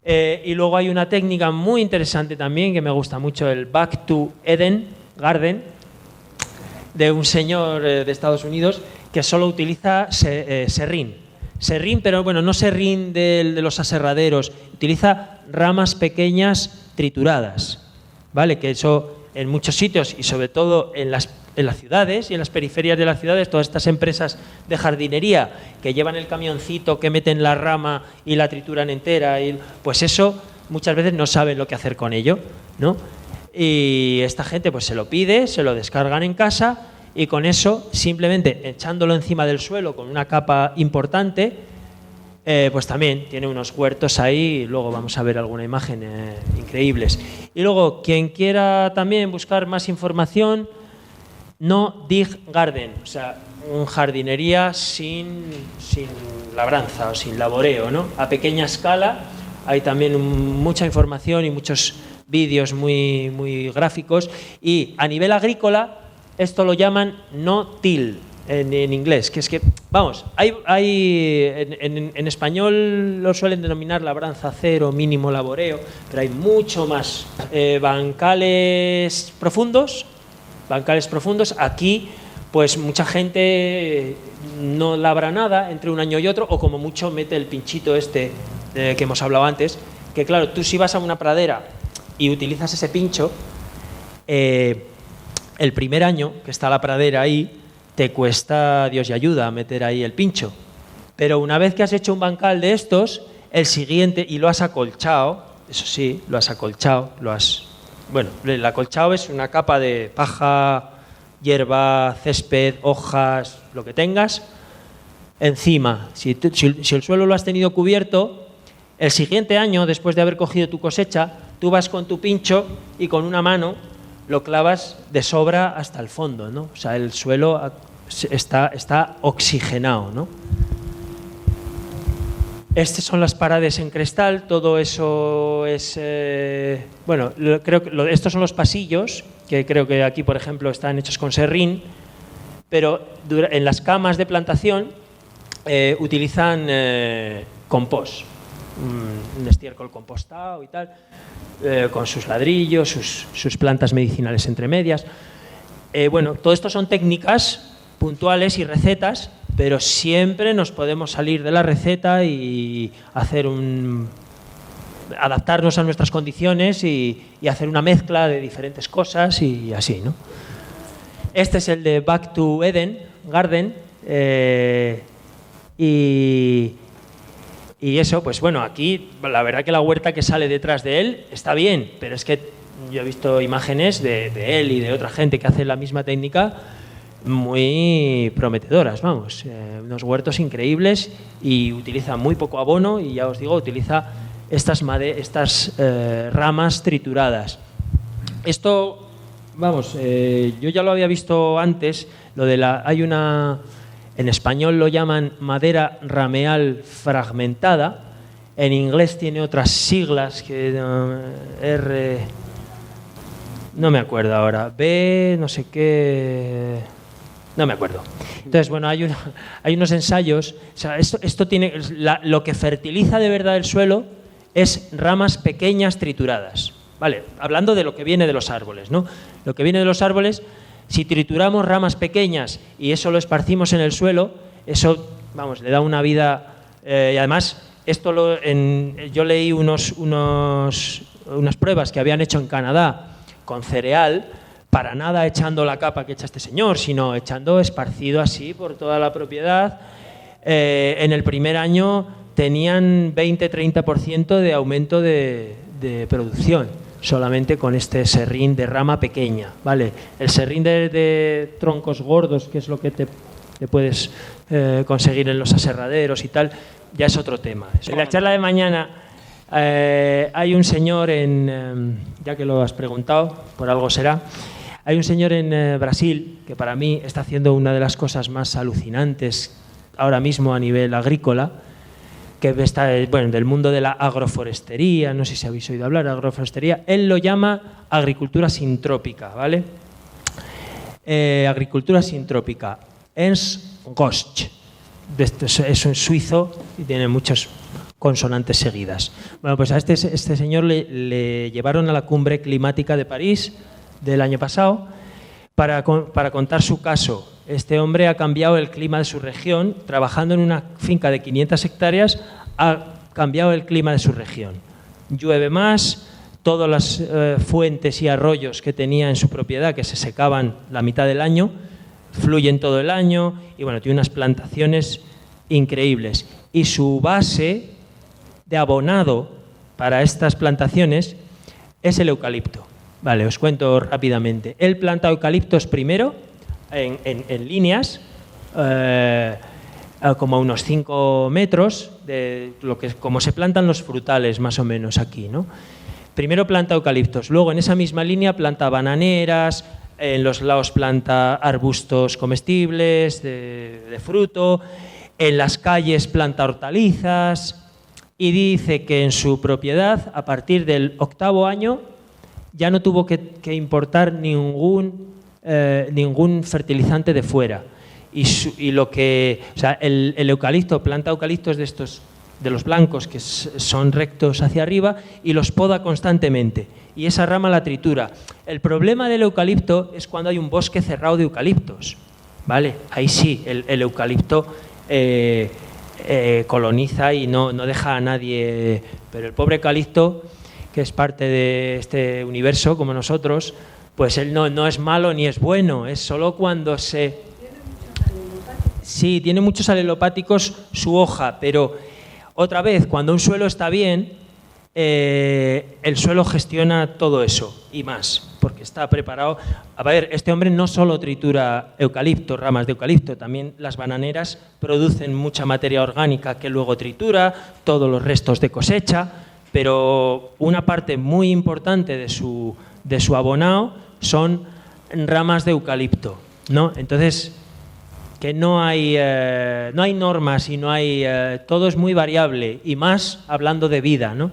Y luego hay una técnica muy interesante también que me gusta mucho, el Back to Eden Garden, de un señor de Estados Unidos que solo utiliza serrín. serrín, pero bueno, no serrín de los aserraderos, utiliza ramas pequeñas trituradas, ¿vale? Que eso en muchos sitios y sobre todo en las ciudades y en las periferias de las ciudades, todas estas empresas de jardinería que llevan el camioncito, que meten la rama y la trituran entera, pues eso muchas veces no saben lo que hacer con ello, ¿no? Y esta gente pues se lo pide, se lo descargan en casa y con eso, simplemente echándolo encima del suelo con una capa importante, pues también tiene unos huertos ahí, luego vamos a ver alguna imagen increíbles. Y luego, quien quiera también buscar más información, No Dig Garden, o sea, jardinería sin labranza o sin laboreo, ¿no? A pequeña escala, hay también mucha información y muchos vídeos muy gráficos. Y a nivel agrícola, esto lo llaman no-till en inglés, que es que, vamos, en español lo suelen denominar labranza cero, mínimo laboreo, pero hay mucho más. Bancales profundos, aquí pues mucha gente no labra nada entre un año y otro, o como mucho mete el pinchito que hemos hablado antes, que claro, tú si vas a una pradera y utilizas ese pincho, el primer año que está la pradera ahí, te cuesta Dios y ayuda meter ahí el pincho. Pero una vez que has hecho un bancal de estos, el siguiente, y lo has acolchado, eso sí, lo has acolchado, bueno, el acolchado es una capa de paja, hierba, césped, hojas, lo que tengas, encima. Si el suelo lo has tenido cubierto, el siguiente año, después de haber cogido tu cosecha, tú vas con tu pincho y con una mano lo clavas de sobra hasta el fondo, ¿no? O sea, el suelo está oxigenado, ¿no? Estas son las paredes en cristal, todo eso es... bueno, creo que estos son los pasillos, que creo que aquí, por ejemplo, están hechos con serrín, pero en las camas de plantación utilizan compost, un estiércol compostado y tal, con sus ladrillos, sus plantas medicinales entre medias. Bueno, todo esto son técnicas puntuales y recetas, pero siempre nos podemos salir de la receta y adaptarnos a nuestras condiciones y hacer una mezcla de diferentes cosas y así, ¿no? Este es el de Back to Eden Garden, y eso, pues bueno, aquí la verdad que la huerta que sale detrás de él está bien, pero es que yo he visto imágenes de él y de otra gente que hace la misma técnica muy prometedoras, vamos, unos huertos increíbles, y utiliza muy poco abono y ya os digo, utiliza estas ramas trituradas. Esto, vamos, yo ya lo había visto antes, en español lo llaman madera rameal fragmentada, en inglés tiene otras siglas que no me acuerdo ahora, B no sé qué, no me acuerdo. Entonces, bueno, hay unos ensayos, o sea, esto tiene, lo que fertiliza de verdad el suelo es ramas pequeñas trituradas, ¿vale? Hablando de lo que viene de los árboles, ¿no? Lo que viene de los árboles, si trituramos ramas pequeñas y eso lo esparcimos en el suelo, eso, vamos, le da una vida. Y además, yo leí unas pruebas que habían hecho en Canadá con cereal, para nada echando la capa que echa este señor, sino echando esparcido así por toda la propiedad. En el primer año tenían 20-30% de aumento de producción, solamente con este serrín de rama pequeña, ¿vale? El serrín de troncos gordos, que es lo que te puedes conseguir en los aserraderos y tal, ya es otro tema. En la charla de mañana hay un señor ya que lo has preguntado, por algo será, hay un señor en Brasil que para mí está haciendo una de las cosas más alucinantes ahora mismo a nivel agrícola, que está, bueno, del mundo de la agroforestería, no sé si habéis oído hablar de agroforestería. Él lo llama agricultura sintrópica, ¿vale? Agricultura sintrópica, Ernst Gosch, es un suizo y tiene muchas consonantes seguidas. Bueno, pues a este señor le llevaron a la cumbre climática de París del año pasado Para contar su caso, este hombre ha cambiado el clima de su región, trabajando en una finca de 500 hectáreas, ha cambiado el clima de su región. Llueve más, todas las fuentes y arroyos que tenía en su propiedad, que se secaban la mitad del año, fluyen todo el año y bueno, tiene unas plantaciones increíbles. Y su base de abonado para estas plantaciones es el eucalipto. Vale, os cuento rápidamente. Él planta eucaliptos primero en líneas, como a unos 5 metros, de lo que, como se plantan los frutales más o menos aquí, ¿no? Primero planta eucaliptos, luego en esa misma línea planta bananeras, en los lados planta arbustos comestibles de fruto, en las calles planta hortalizas y dice que en su propiedad, a partir del 8º año, ya no tuvo que importar ningún fertilizante de fuera. El eucalipto, planta eucaliptos de estos, de los blancos que son rectos hacia arriba y los poda constantemente y esa rama la tritura. El problema del eucalipto es cuando hay un bosque cerrado de eucaliptos, ¿vale? Ahí sí, el eucalipto coloniza y no deja a nadie, pero el pobre eucalipto, que es parte de este universo como nosotros, pues él no es malo ni es bueno, es solo cuando se... Sí, tiene muchos alelopáticos su hoja, pero otra vez, cuando un suelo está bien, el suelo gestiona todo eso y más, porque está preparado. A ver, este hombre no solo tritura eucalipto, ramas de eucalipto, también las bananeras producen mucha materia orgánica que luego tritura, todos los restos de cosecha, pero una parte muy importante de su abonado son ramas de eucalipto, ¿no? Entonces, que no hay normas y no hay... todo es muy variable, y más hablando de vida, ¿no?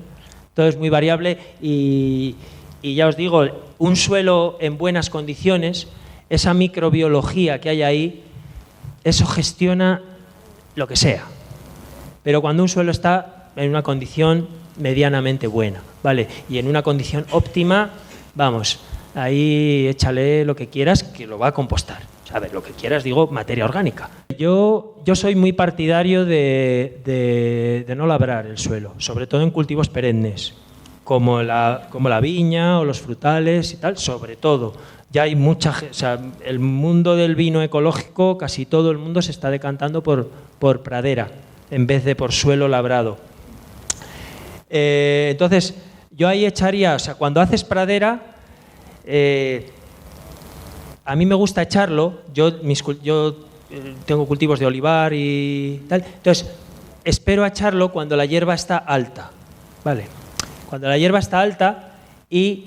Todo es muy variable y ya os digo, un suelo en buenas condiciones, esa microbiología que hay ahí, eso gestiona lo que sea. Pero cuando un suelo está en una condición medianamente buena, ¿vale? Y en una condición óptima, vamos, ahí échale lo que quieras, que lo va a compostar. A ver, lo que quieras, digo, materia orgánica. Yo soy muy partidario de no labrar el suelo, sobre todo en cultivos perennes, como la viña o los frutales y tal, sobre todo. Ya hay mucha... O sea, el mundo del vino ecológico, casi todo el mundo se está decantando por pradera, en vez de por suelo labrado. Entonces, yo ahí echaría... O sea, cuando haces pradera... a mí me gusta echarlo, yo tengo cultivos de olivar y tal, entonces espero a echarlo cuando la hierba está alta, ¿vale? Cuando la hierba está alta y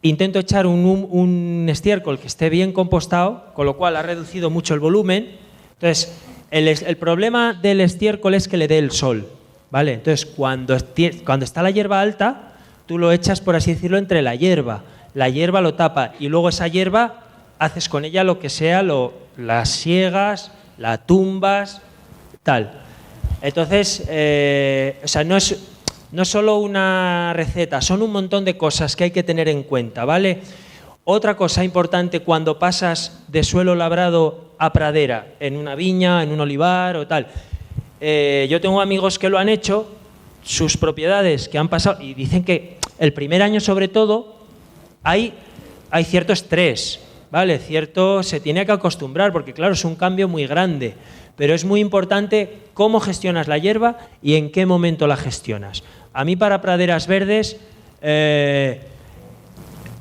intento echar un estiércol que esté bien compostado, con lo cual ha reducido mucho el volumen. Entonces, el problema del estiércol es que le dé el sol, ¿vale? Entonces, cuando está la hierba alta, tú lo echas, por así decirlo, entre la hierba lo tapa y luego esa hierba haces con ella lo que sea, la siegas, la tumbas, tal. Entonces, o sea, no es solo una receta, son un montón de cosas que hay que tener en cuenta, ¿vale? Otra cosa importante cuando pasas de suelo labrado a pradera, en una viña, en un olivar o tal. Yo tengo amigos que lo han hecho, sus propiedades que han pasado, y dicen que el primer año sobre todo hay cierto estrés, ¿vale? Se tiene que acostumbrar porque, claro, es un cambio muy grande, pero es muy importante cómo gestionas la hierba y en qué momento la gestionas. A mí, para praderas verdes,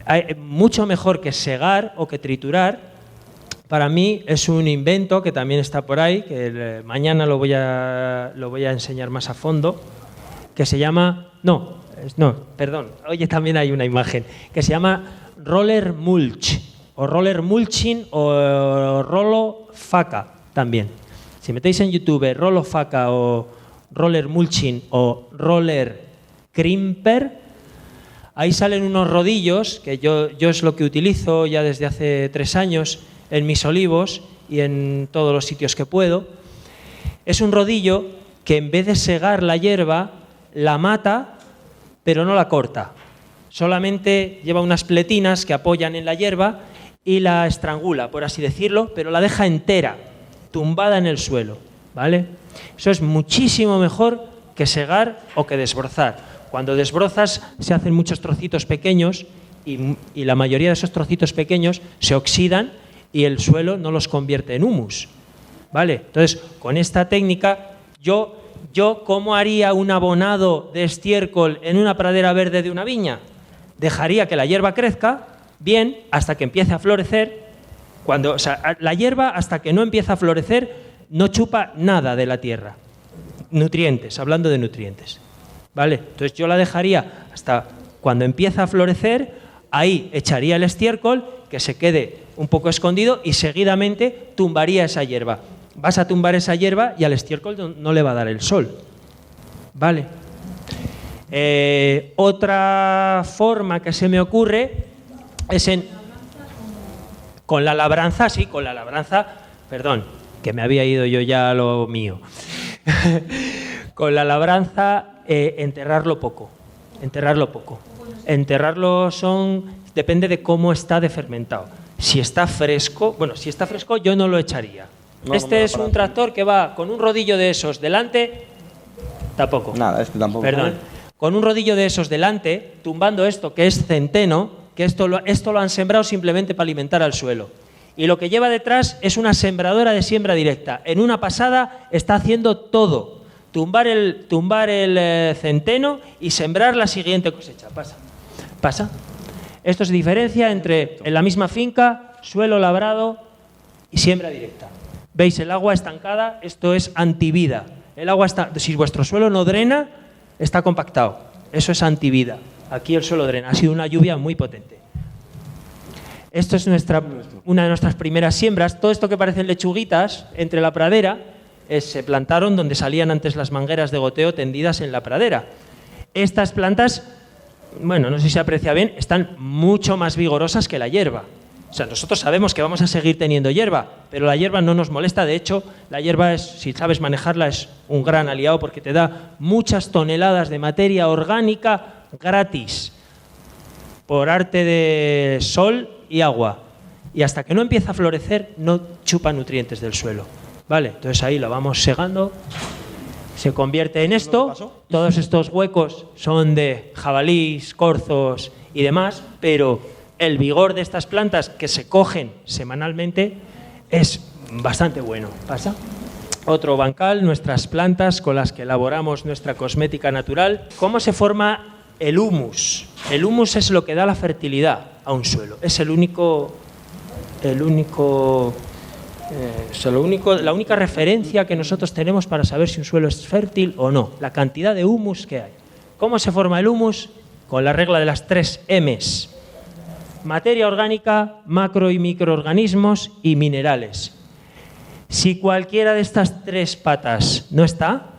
hay mucho mejor que segar o que triturar. Para mí es un invento que también está por ahí, que mañana lo voy a enseñar más a fondo, que se llama... Oye, también hay una imagen, que se llama roller mulch, o roller mulching, o rolo faca también. Si metéis en YouTube rolo faca o roller mulching o roller crimper, ahí salen unos rodillos, que yo es lo que utilizo ya desde hace 3 años en mis olivos y en todos los sitios que puedo. Es un rodillo que en vez de segar la hierba, la mata, pero no la corta. Solamente lleva unas pletinas que apoyan en la hierba y la estrangula, por así decirlo, pero la deja entera, tumbada en el suelo, ¿vale? Eso es muchísimo mejor que segar o que desbrozar. Cuando desbrozas se hacen muchos trocitos pequeños y la mayoría de esos trocitos pequeños se oxidan y el suelo no los convierte en humus, ¿vale? Entonces, con esta técnica, yo ¿cómo haría un abonado de estiércol en una pradera verde de una viña? Dejaría que la hierba crezca bien hasta que empiece a florecer. O sea, la hierba, hasta que no empieza a florecer, no chupa nada de la tierra. Nutrientes, hablando de nutrientes, ¿vale? Entonces yo la dejaría hasta cuando empieza a florecer, ahí echaría el estiércol, que se quede un poco escondido y seguidamente tumbaría esa hierba. Vas a tumbar esa hierba y al estiércol no le va a dar el sol, ¿vale? Otra forma que se me ocurre es con la labranza, sí, con la labranza, perdón, que me había ido yo ya a lo mío. Con la labranza, enterrarlo poco. Enterrarlo depende de cómo está de fermentado. Si está fresco, yo no lo echaría. Este es un tractor que va con un rodillo de esos delante, tampoco. Nada, este tampoco. Perdón. Con un rodillo de esos delante, tumbando esto, que es centeno, que esto lo han sembrado simplemente para alimentar al suelo. Y lo que lleva detrás es una sembradora de siembra directa. En una pasada está haciendo todo. Tumbar el centeno y sembrar la siguiente cosecha. Pasa. Esto se diferencia entre, en la misma finca, suelo labrado y siembra directa. ¿Veis? El agua estancada, esto es antivida. El agua si vuestro suelo no drena, está compactado. Eso es antivida. Aquí el suelo drena. Ha sido una lluvia muy potente. Esto es una de nuestras primeras siembras. Todo esto que parecen lechuguitas entre la pradera se plantaron donde salían antes las mangueras de goteo tendidas en la pradera. Estas plantas, bueno, no sé si se aprecia bien, están mucho más vigorosas que la hierba. O sea, nosotros sabemos que vamos a seguir teniendo hierba, pero la hierba no nos molesta. De hecho, la hierba, si sabes manejarla, es un gran aliado porque te da muchas toneladas de materia orgánica gratis por arte de sol y agua. Y hasta que no empieza a florecer, no chupa nutrientes del suelo. ¿Vale? Entonces ahí lo vamos segando. Se convierte en esto. Todos estos huecos son de jabalís, corzos y demás, pero el vigor de estas plantas que se cogen semanalmente es bastante bueno. ¿Pasa? Otro bancal, nuestras plantas con las que elaboramos nuestra cosmética natural. ¿Cómo se forma el humus? El humus es lo que da la fertilidad a un suelo. Es la única referencia que nosotros tenemos para saber si un suelo es fértil o no. La cantidad de humus que hay. ¿Cómo se forma el humus? Con la regla de las 3 M's. Materia orgánica, macro y microorganismos y minerales. Si cualquiera de estas 3 patas no está,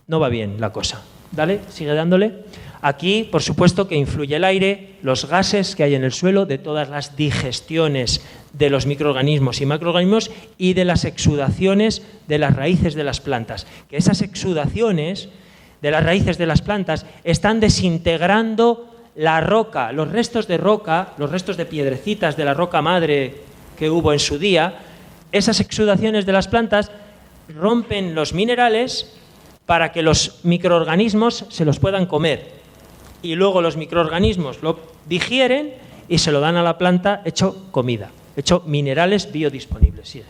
no va bien la cosa. Dale, sigue dándole. Aquí, por supuesto, que influye el aire, los gases que hay en el suelo, de todas las digestiones de los microorganismos y macroorganismos y de las exudaciones de las raíces de las plantas. Que esas exudaciones de las raíces de las plantas están desintegrando la roca, los restos de roca, los restos de piedrecitas de la roca madre que hubo en su día. Esas exudaciones de las plantas rompen los minerales para que los microorganismos se los puedan comer. Y luego los microorganismos lo digieren y se lo dan a la planta hecho comida, hecho minerales biodisponibles. Sigue.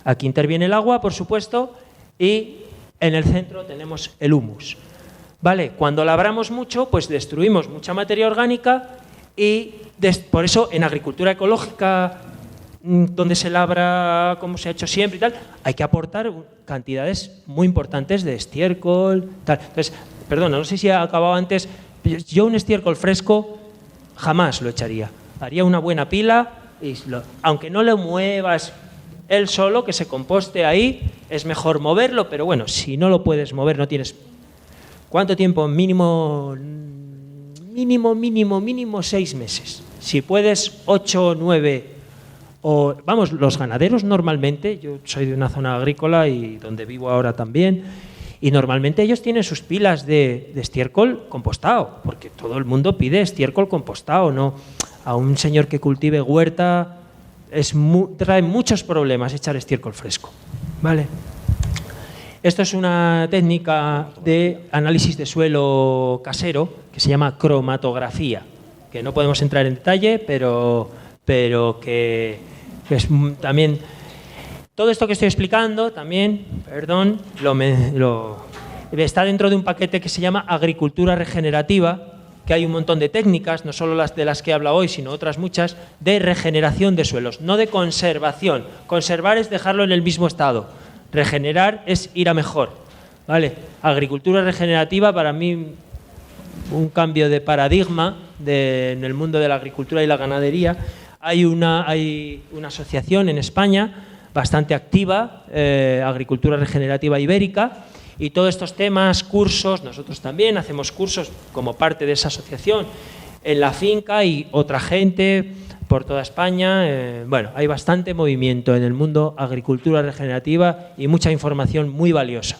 Aquí interviene el agua, por supuesto, y en el centro tenemos el humus. ¿Vale? Cuando labramos mucho, pues destruimos mucha materia orgánica y por eso en agricultura ecológica, donde se labra como se ha hecho siempre y tal, hay que aportar cantidades muy importantes de estiércol, tal. Entonces, perdona, no sé si he acabado antes. Yo un estiércol fresco jamás lo echaría. Haría una buena pila y aunque no lo muevas él solo, que se composte ahí, es mejor moverlo, pero bueno, si no lo puedes mover, no tienes... ¿Cuánto tiempo? Mínimo 6 meses. Si puedes 8 o 9, o vamos, los ganaderos normalmente, yo soy de una zona agrícola y donde vivo ahora también, Y normalmente ellos tienen sus pilas de estiércol compostado, porque todo el mundo pide estiércol compostado, ¿no? A un señor que cultive huerta trae muchos problemas echar estiércol fresco, ¿vale? Esto es una técnica de análisis de suelo casero que se llama cromatografía, que no podemos entrar en detalle, pero que es también... Todo esto que estoy explicando también, perdón, está dentro de un paquete que se llama agricultura regenerativa, que hay un montón de técnicas, no solo las de las que he hablado hoy, sino otras muchas, de regeneración de suelos, no de conservación. Conservar es dejarlo en el mismo estado. Regenerar es ir a mejor, ¿vale? Agricultura regenerativa, para mí, un cambio de paradigma en el mundo de la agricultura y la ganadería. Hay una asociación en España bastante activa, Agricultura Regenerativa Ibérica, y todos estos temas, cursos, nosotros también hacemos cursos como parte de esa asociación en la finca y otra gente por toda España. Bueno, hay bastante movimiento en el mundo agricultura regenerativa y mucha información muy valiosa.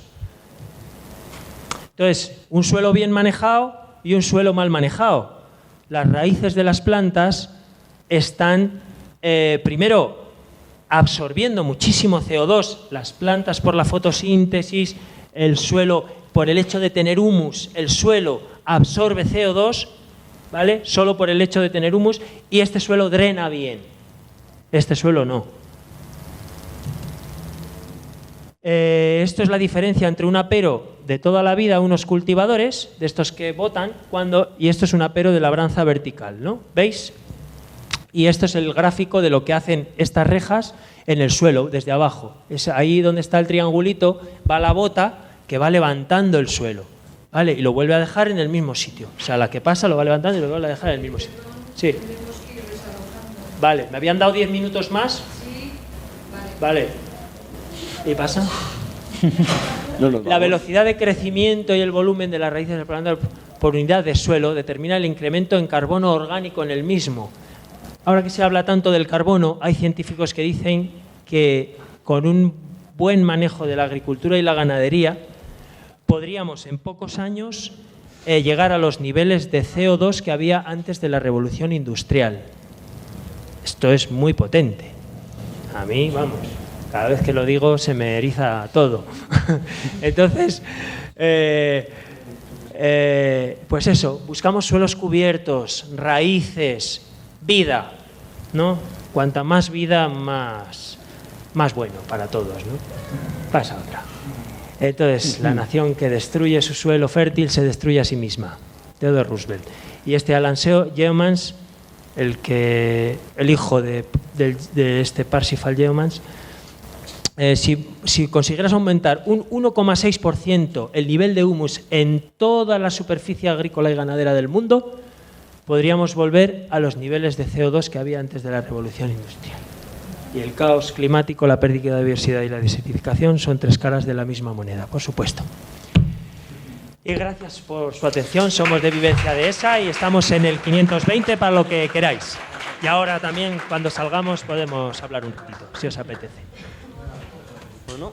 Entonces, un suelo bien manejado y un suelo mal manejado. Las raíces de las plantas están, primero, absorbiendo muchísimo CO2, las plantas por la fotosíntesis, el suelo, por el hecho de tener humus, el suelo absorbe CO2, ¿vale? Solo por el hecho de tener humus, y este suelo drena bien. Este suelo no. Esto es la diferencia entre un apero de toda la vida, unos cultivadores, de estos que botan, y esto es un apero de labranza vertical, ¿no? ¿Veis? Y esto es el gráfico de lo que hacen estas rejas en el suelo, desde abajo. Es ahí donde está el triangulito, va la bota que va levantando el suelo, ¿vale? Y lo vuelve a dejar en el mismo sitio. O sea, la que pasa lo va levantando y lo vuelve a dejar en el mismo sitio. Sí. Vale, ¿me habían dado 10 minutos más? Sí. Vale. ¿Y pasa? La velocidad de crecimiento y el volumen de las raíces del planta por unidad de suelo determina el incremento en carbono orgánico en el mismo. Ahora que se habla tanto del carbono, hay científicos que dicen que con un buen manejo de la agricultura y la ganadería podríamos en pocos años llegar a los niveles de CO2 que había antes de la revolución industrial. Esto es muy potente. A mí, vamos, cada vez que lo digo se me eriza todo. Entonces, pues eso, buscamos suelos cubiertos, raíces, vida, ¿no? Cuanta más vida, más bueno para todos, ¿no? Pasa otra. Entonces, la nación que destruye su suelo fértil se destruye a sí misma. Theodore Roosevelt. Y este Alan Yeomans, el hijo de este Parsifal Yeomans, si consiguieras aumentar un 1,6% el nivel de humus en toda la superficie agrícola y ganadera del mundo, podríamos volver a los niveles de CO2 que había antes de la revolución industrial. Y el caos climático, la pérdida de diversidad y la desertificación son tres caras de la misma moneda, por supuesto. Y gracias por su atención. Somos de Vivencia Dehesa y estamos en el 520 para lo que queráis. Y ahora también, cuando salgamos, podemos hablar un poquito, si os apetece. Bueno.